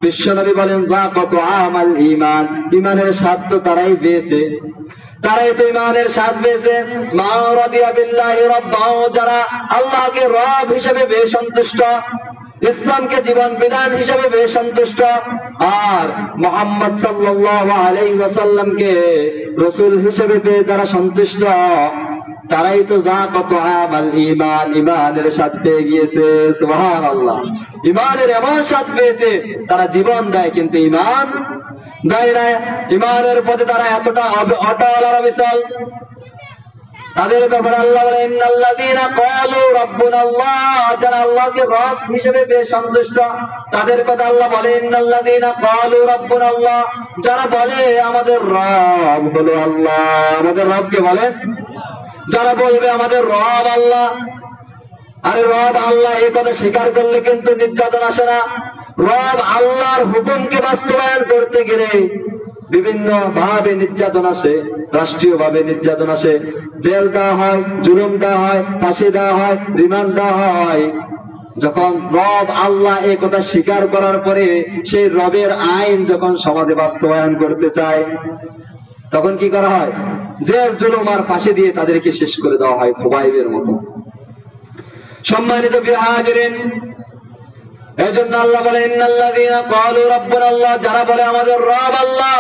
বিশ্বনবী বলেন যাকাতু আমাল ঈমান, ঈমানের স্বাদ তো তারাই পেয়েছে, তারাই তো ঈমানের স্বাদ পেয়েছে। মা রাদিয়া বিল্লাহি রাব্বাহু, যারা আল্লাহকে রব হিসেবে বেশ সন্তুষ্ট, ইসলামকে জীবন বিধান হিসেবে বেশ সন্তুষ্ট, আর মুহাম্মদ সাল্লাল্লাহু আলাইহি ওয়াসাল্লামকে রাসূল হিসেবে পেয়ে যারা সন্তুষ্ট, তারাই তো যাকাতু আমাল ঈমান, ঈমানের স্বাদ পেয়ে গিয়েছে। সুবহানাল্লাহ, ঈমানের এমন স্বাদ পেয়েছে তারা জীবন দেয় কিন্তু ঈমান দেয় না। ঈমানের পথে তারা এতটা অটল আর অবিচল। তাদের ব্যাপারে আল্লাহ বলেন ইন্নাল্লাযীনা ক্বালু রাব্বুনাল্লাহ, যারা আল্লাহকে রব হিসেবে বেশ সন্তুষ্ট, তাদের কথা আল্লাহ বলেন ইন্নাল্লাযীনা ক্বালু রাব্বুনাল্লাহ, যারা বলে আমাদের রব হলো আল্লাহ। আমাদের রবকে বলেন, যারা বলবে আমাদের রব আল্লাহ, আরে রব আল্লাহ এই কথা স্বীকার করলে কিন্তু নির্যাতন আসে না। রব আল্লাহর হুকুমকে বাস্তবায়ন করতে গেলে বিভিন্ন ভাবে নির্যাতন আসে, রাষ্ট্রীয় ভাবে নির্যাতন আসে, জেল দেওয়া হয়, জুলুম দেওয়া হয়, ফাঁসি দেওয়া হয়, রিমান্ড দেওয়া হয়। যখন রব আল্লাহ এই কথা স্বীকার করার পরে সেই রবের আইন যখন সমাজে বাস্তবায়ন করতে চায়, তখন কি করা হয়? জেল জুলুম আর ফাঁসি দিয়ে তাদেরকে শেষ করে দেওয়া হয় খুবাইবের মতো। সম্মানিত বিহাজিরিন, এজন্য আল্লাহ বলে ইন্নাল্লাযীনা ক্বালু রাব্বুনাল্লাহ, যারা বলে আমাদের রব আল্লাহ,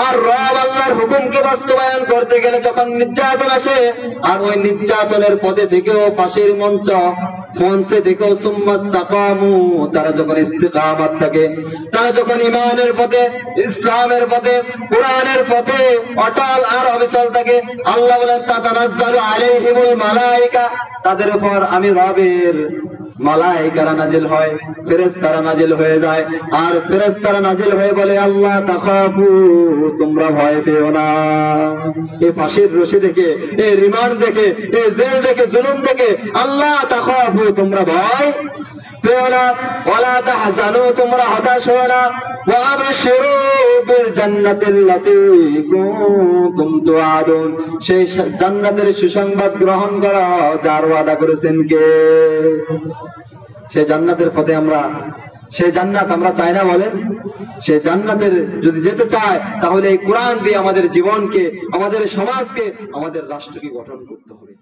আর রব আল্লাহর হুকুমকে বাস্তবায়ন করতে গেলে যখন নির্যাতন আসে, আর ওই নির্যাতনের পথে থেকেও ফাঁসির মঞ্চে থেকেও সুম্মাস্তাকামু, তারা যখন ইস্তিকামাত থাকে, তারা যখন ঈমানের পথে, ইসলামের পথে, কোরআনের পথে অটল আর অবিচল থাকে, আল্লাহ বলেন তাতানাজ্জালু আলাইহিমুল মালায়েকা, তাদের উপর আমি রবের মালায়েকারা নাজিল হয়, ফেরেশতারা নাজিল হয়ে যায়। আর ফেরেশতারা নাজিল হয়ে বলে আল্লাহ তাখাফু, তোমরা ভয় পেও না। এই ফাঁসির রশি দেখে, এই রিমান্ড দেখে, এই জেল দেখে, জুলুম দেখে আল্লাহ তাখাফু, তোমরা ভয় পেও না। ওয়ালা তাহজানু, তোমরা হতাশ হও না। ওয়া আবশিরু বিল জান্নাতিল্লাতী কুনতুম তুআদুন, সেই জান্নাতের সুসংবাদ গ্রহণ করো যার ওয়াদা করেছেন কে। সেই জান্নাতের পথে আমরা, সেই জান্নাত আমরা চাই না বলেন? সেই জান্নাতের যদি যেতে চায় তাহলে এই কোরআন দিয়ে আমাদের জীবনকে, আমাদের সমাজকে, আমাদের রাষ্ট্রকে গঠন করতে হবে।